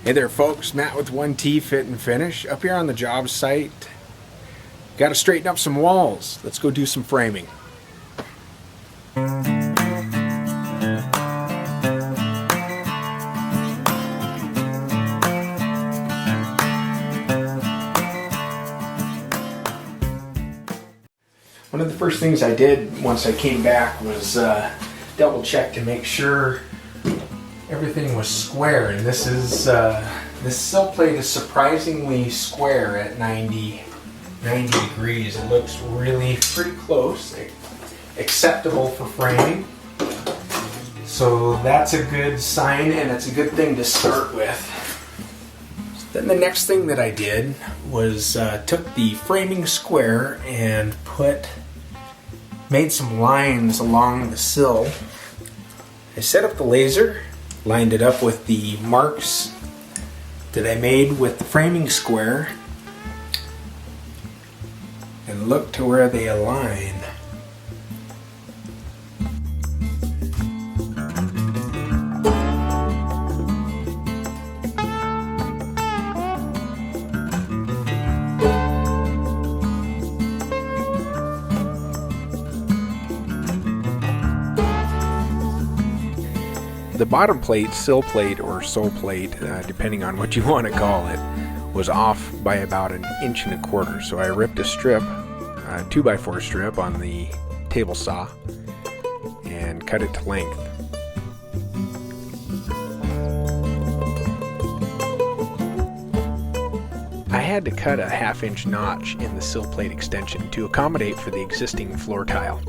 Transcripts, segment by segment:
Hey there folks, Matt with 1T Fit and Finish up here on the job site. Got to straighten up some walls. Let's go do some framing. One of the first things I did once I came back was double check to make sure everything was square, and this sill plate is surprisingly square at 90 degrees. It looks really pretty close, acceptable for framing. So that's a good sign, and it's a good thing to start with. Then the next thing that I did was took the framing square and made some lines along the sill. I set up the laser, lined it up with the marks that I made with the framing square, and look to where they align. The bottom plate, sill plate or sole plate, depending on what you want to call it, was off by about 1.25 inches. So I ripped a strip, a 2x4 strip on the table saw, and cut it to length. I had to cut a 1/2 inch notch in the sill plate extension to accommodate for the existing floor tile.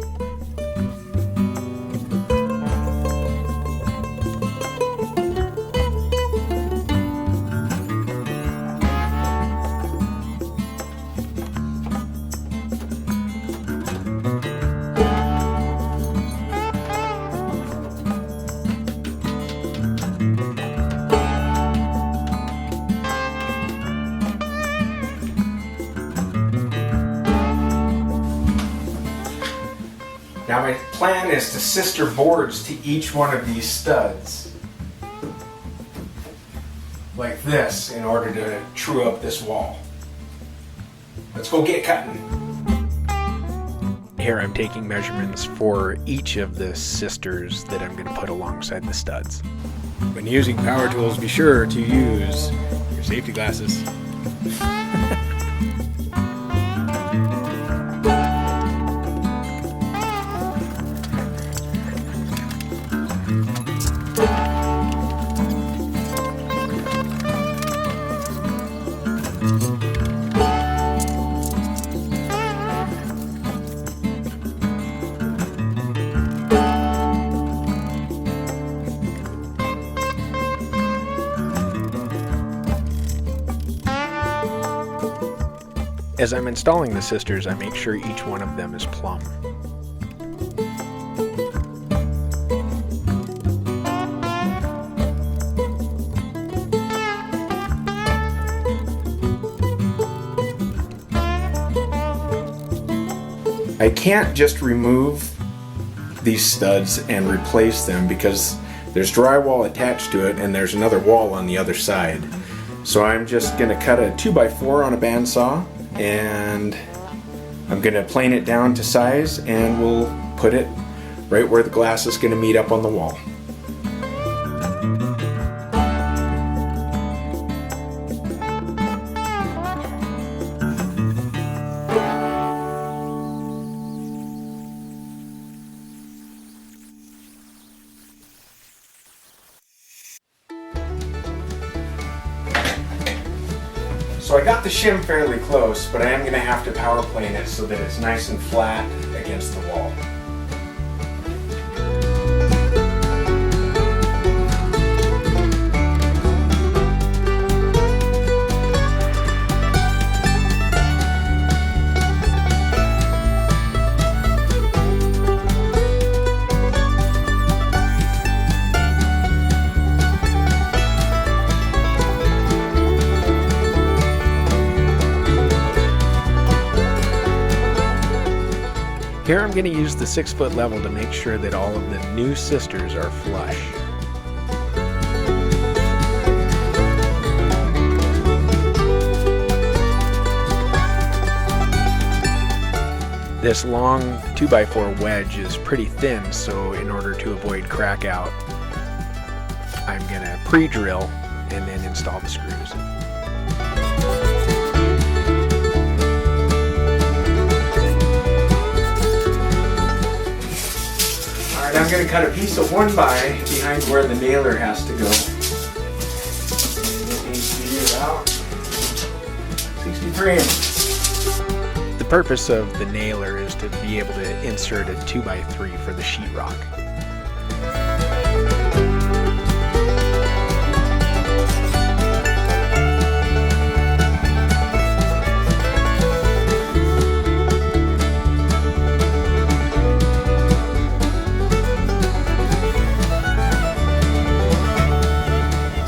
Now my plan is to sister boards to each one of these studs, like this, in order to true up this wall. Let's go get cutting. Here I'm taking measurements for each of the sisters that I'm going to put alongside the studs. When using power tools, be sure to use your safety glasses. As I'm installing the sisters, I make sure each one of them is plumb. I can't just remove these studs and replace them because there's drywall attached to it and there's another wall on the other side. So I'm just going to cut a 2x4 on a bandsaw, and I'm going to plane it down to size, and we'll put it right where the glass is going to meet up on the wall. So I got the shim fairly close, but I am going to have to power plane it so that it's nice and flat against the wall. Here I'm going to use the 6-foot level to make sure that all of the new sisters are flush. This long 2x4 wedge is pretty thin, so in order to avoid crack out, I'm going to pre-drill and then install the screws. Alright, I'm going to cut a piece of 1x behind where the nailer has to go. It needs to be about 63 inches. The purpose of the nailer is to be able to insert a 2x3 for the sheetrock.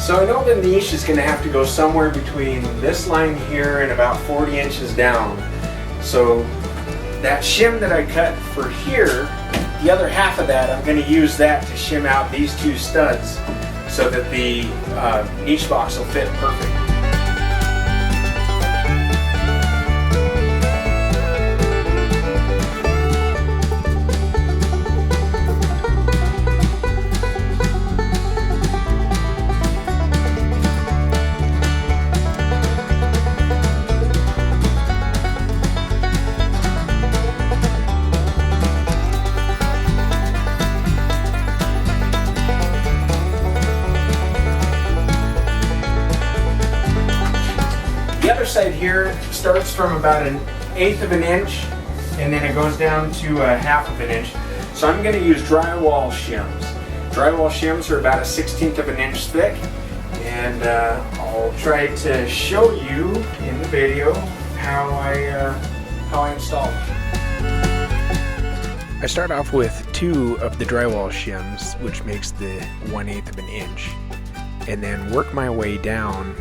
So I know the niche is going to have to go somewhere between this line here and about 40 inches down. So that shim that I cut for here, the other half of that, I'm going to use that to shim out these two studs so that the niche box will fit perfect. The other side here starts from about 1/8 of an inch and then it goes down to 1/2 of an inch. So I'm going to use drywall shims. Drywall shims are about 1/16 of an inch thick, and I'll try to show you in the video how I install it. I start off with 2 of the drywall shims, which makes the 1/8 of an inch, and then work my way down,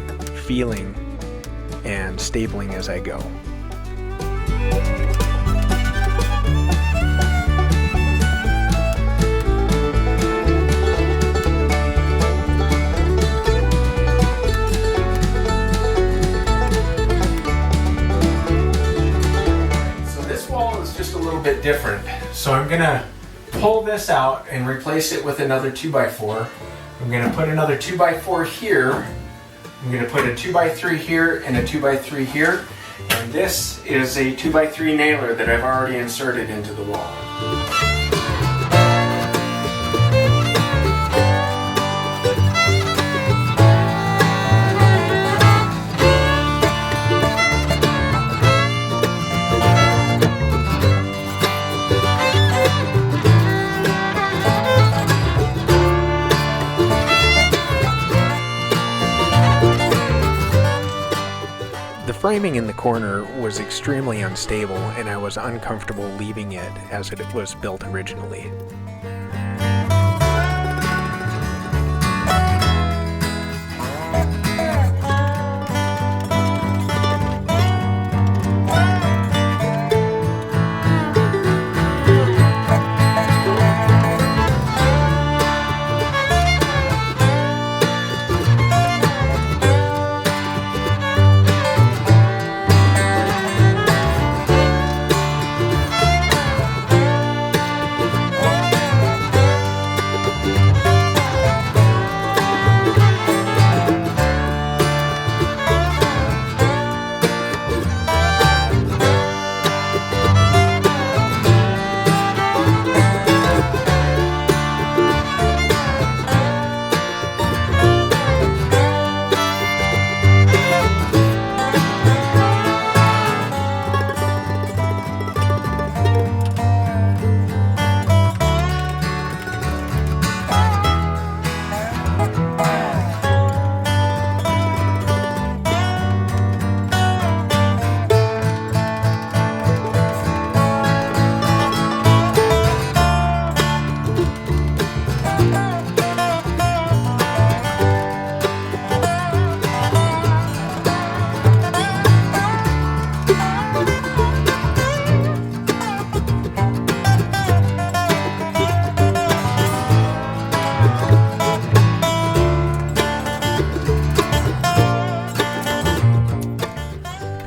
feeling and stapling as I go. So this wall is just a little bit different. So I'm gonna pull this out and replace it with another 2x4. I'm gonna put another 2x4 here. I'm going to put a 2x3 here and a 2x3 here, and this is a 2x3 nailer that I've already inserted into the wall. The framing in the corner was extremely unstable, and I was uncomfortable leaving it as it was built originally.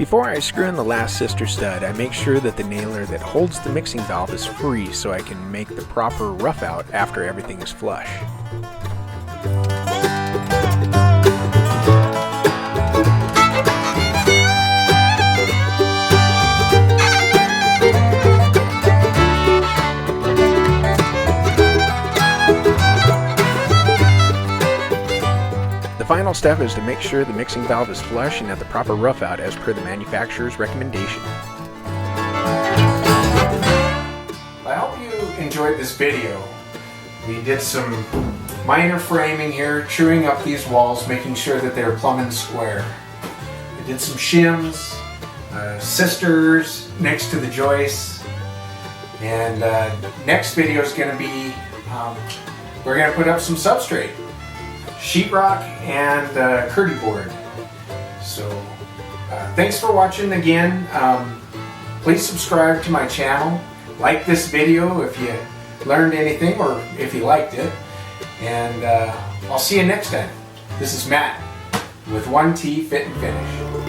Before I screw in the last sister stud, I make sure that the nailer that holds the mixing valve is free so I can make the proper rough out after everything is flush. The final step is to make sure the mixing valve is flush and at the proper rough out as per the manufacturer's recommendation. I hope you enjoyed this video. We did some minor framing here, truing up these walls, making sure that they're plumb and square. We did some shims, sisters next to the joists, and next video is going to be, we're going to put up some substrate. Sheetrock and curdy board. So thanks for watching again. Please subscribe to my channel. Like this video if you learned anything or if you liked it. And I'll see you next time. This is Matt with 1T Fit and Finish.